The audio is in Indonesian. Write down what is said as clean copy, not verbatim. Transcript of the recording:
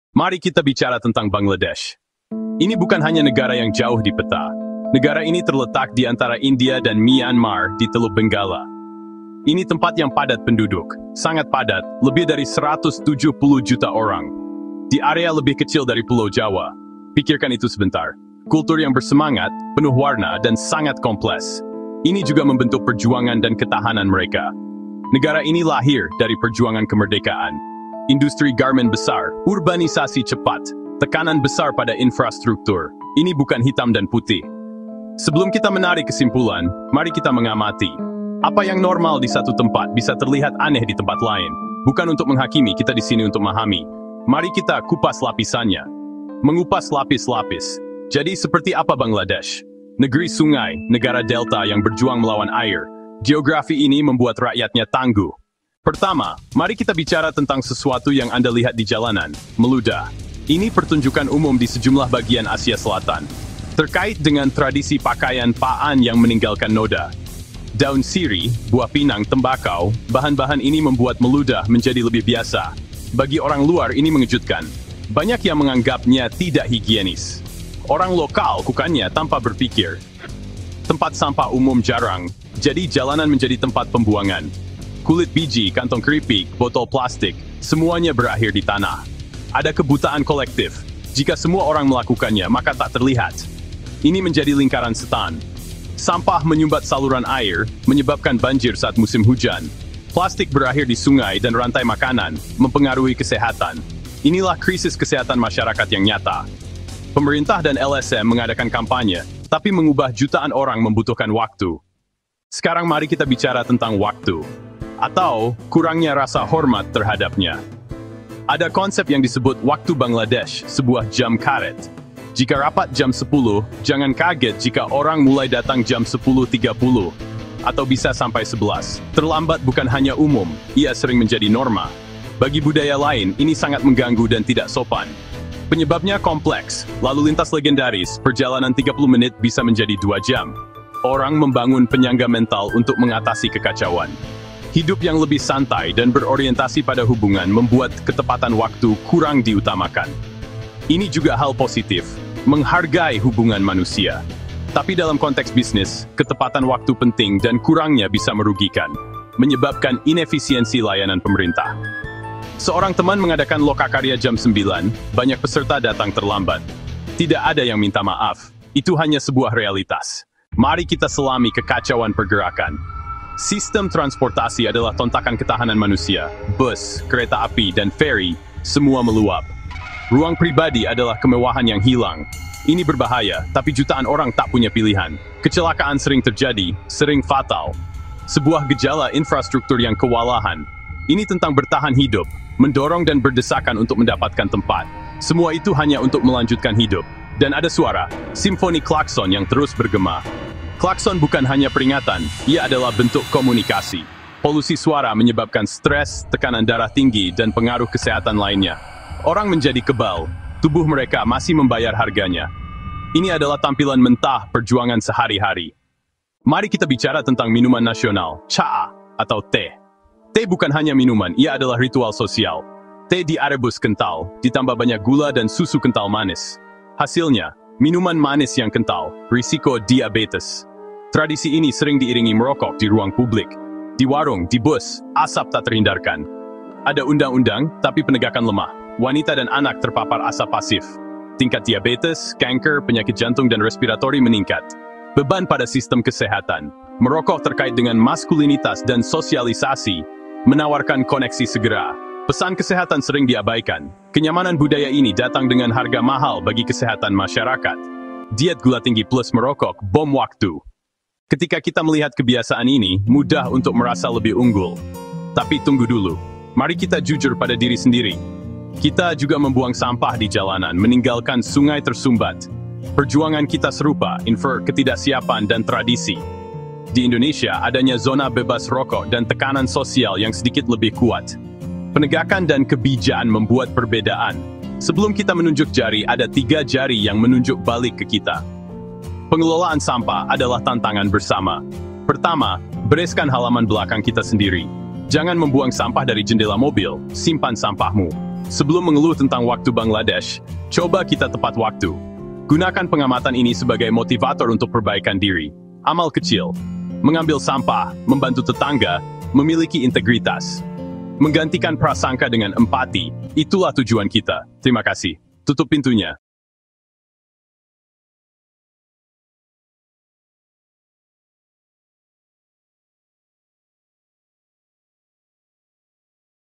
Mari kita bicara tentang Bangladesh. Ini bukan hanya negara yang jauh di peta. Negara ini terletak di antara India dan Myanmar di Teluk Benggala. Ini tempat yang padat penduduk, sangat padat, lebih dari 170 juta orang. Di area lebih kecil dari Pulau Jawa. Pikirkan itu sebentar. Kultur yang bersemangat, penuh warna, dan sangat kompleks. Ini juga membentuk perjuangan dan ketahanan mereka. Negara ini lahir dari perjuangan kemerdekaan. Industri garmen besar, urbanisasi cepat, tekanan besar pada infrastruktur. Ini bukan hitam dan putih. Sebelum kita menarik kesimpulan, mari kita mengamati. Apa yang normal di satu tempat bisa terlihat aneh di tempat lain. Bukan untuk menghakimi, kita di sini untuk memahami. Mari kita kupas lapisannya. Mengupas lapis-lapis. Jadi seperti apa Bangladesh? Negeri sungai, negara delta yang berjuang melawan air. Geografi ini membuat rakyatnya tangguh. Pertama, mari kita bicara tentang sesuatu yang Anda lihat di jalanan, meludah. Ini pertunjukan umum di sejumlah bagian Asia Selatan. Terkait dengan tradisi pakaian paan yang meninggalkan noda. Daun sirih, buah pinang, tembakau, bahan-bahan ini membuat meludah menjadi lebih biasa. Bagi orang luar ini mengejutkan. Banyak yang menganggapnya tidak higienis. Orang lokal lakukannya tanpa berpikir. Tempat sampah umum jarang, jadi jalanan menjadi tempat pembuangan. Kulit biji, kantong keripik, botol plastik, semuanya berakhir di tanah. Ada kebutaan kolektif. Jika semua orang melakukannya, maka tak terlihat. Ini menjadi lingkaran setan. Sampah menyumbat saluran air, menyebabkan banjir saat musim hujan. Plastik berakhir di sungai dan rantai makanan, mempengaruhi kesehatan. Inilah krisis kesehatan masyarakat yang nyata. Pemerintah dan LSM mengadakan kampanye, tapi mengubah jutaan orang membutuhkan waktu. Sekarang mari kita bicara tentang waktu. Atau kurangnya rasa hormat terhadapnya. Ada konsep yang disebut waktu Bangladesh, sebuah jam karet. Jika rapat jam 10, jangan kaget jika orang mulai datang jam 10.30, atau bisa sampai 11. Terlambat bukan hanya umum, ia sering menjadi norma. Bagi budaya lain, ini sangat mengganggu dan tidak sopan. Penyebabnya kompleks, lalu lintas legendaris, perjalanan 30 menit bisa menjadi 2 jam. Orang membangun penyangga mental untuk mengatasi kekacauan. Hidup yang lebih santai dan berorientasi pada hubungan membuat ketepatan waktu kurang diutamakan. Ini juga hal positif, menghargai hubungan manusia. Tapi dalam konteks bisnis, ketepatan waktu penting dan kurangnya bisa merugikan, menyebabkan inefisiensi layanan pemerintah. Seorang teman mengadakan lokakarya jam 9, banyak peserta datang terlambat. Tidak ada yang minta maaf, itu hanya sebuah realitas. Mari kita selami kekacauan pergerakan. Sistem transportasi adalah tontakan ketahanan manusia. Bus, kereta api, dan ferry, semua meluap. Ruang pribadi adalah kemewahan yang hilang. Ini berbahaya, tapi jutaan orang tak punya pilihan. Kecelakaan sering terjadi, sering fatal. Sebuah gejala infrastruktur yang kewalahan. Ini tentang bertahan hidup, mendorong dan berdesakan untuk mendapatkan tempat. Semua itu hanya untuk melanjutkan hidup. Dan ada suara, simfoni klakson yang terus bergema. Klakson bukan hanya peringatan, ia adalah bentuk komunikasi. Polusi suara menyebabkan stres, tekanan darah tinggi, dan pengaruh kesehatan lainnya. Orang menjadi kebal, tubuh mereka masih membayar harganya. Ini adalah tampilan mentah perjuangan sehari-hari. Mari kita bicara tentang minuman nasional, cha atau teh. Teh bukan hanya minuman, ia adalah ritual sosial. Teh direbus kental, ditambah banyak gula dan susu kental manis. Hasilnya, minuman manis yang kental, risiko diabetes. Tradisi ini sering diiringi merokok di ruang publik. Di warung, di bus, asap tak terhindarkan. Ada undang-undang, tapi penegakan lemah. Wanita dan anak terpapar asap pasif. Tingkat diabetes, kanker, penyakit jantung dan respiratori meningkat. Beban pada sistem kesehatan. Merokok terkait dengan maskulinitas dan sosialisasi. Menawarkan koneksi segera. Pesan kesehatan sering diabaikan. Kenyamanan budaya ini datang dengan harga mahal bagi kesehatan masyarakat. Diet gula tinggi plus merokok, bom waktu. Ketika kita melihat kebiasaan ini, mudah untuk merasa lebih unggul. Tapi tunggu dulu. Mari kita jujur pada diri sendiri. Kita juga membuang sampah di jalanan, meninggalkan sungai tersumbat. Perjuangan kita serupa, infer ketidaksiapan dan tradisi. Di Indonesia, adanya zona bebas rokok dan tekanan sosial yang sedikit lebih kuat. Penegakan dan kebijakan membuat perbedaan. Sebelum kita menunjuk jari, ada 3 jari yang menunjuk balik ke kita. Pengelolaan sampah adalah tantangan bersama. Pertama, bereskan halaman belakang kita sendiri. Jangan membuang sampah dari jendela mobil, simpan sampahmu. Sebelum mengeluh tentang waktu Bangladesh, coba kita tepat waktu. Gunakan pengamatan ini sebagai motivator untuk perbaikan diri. Amal kecil, mengambil sampah, membantu tetangga, memiliki integritas. Menggantikan prasangka dengan empati, itulah tujuan kita. Terima kasih. Tutup pintunya.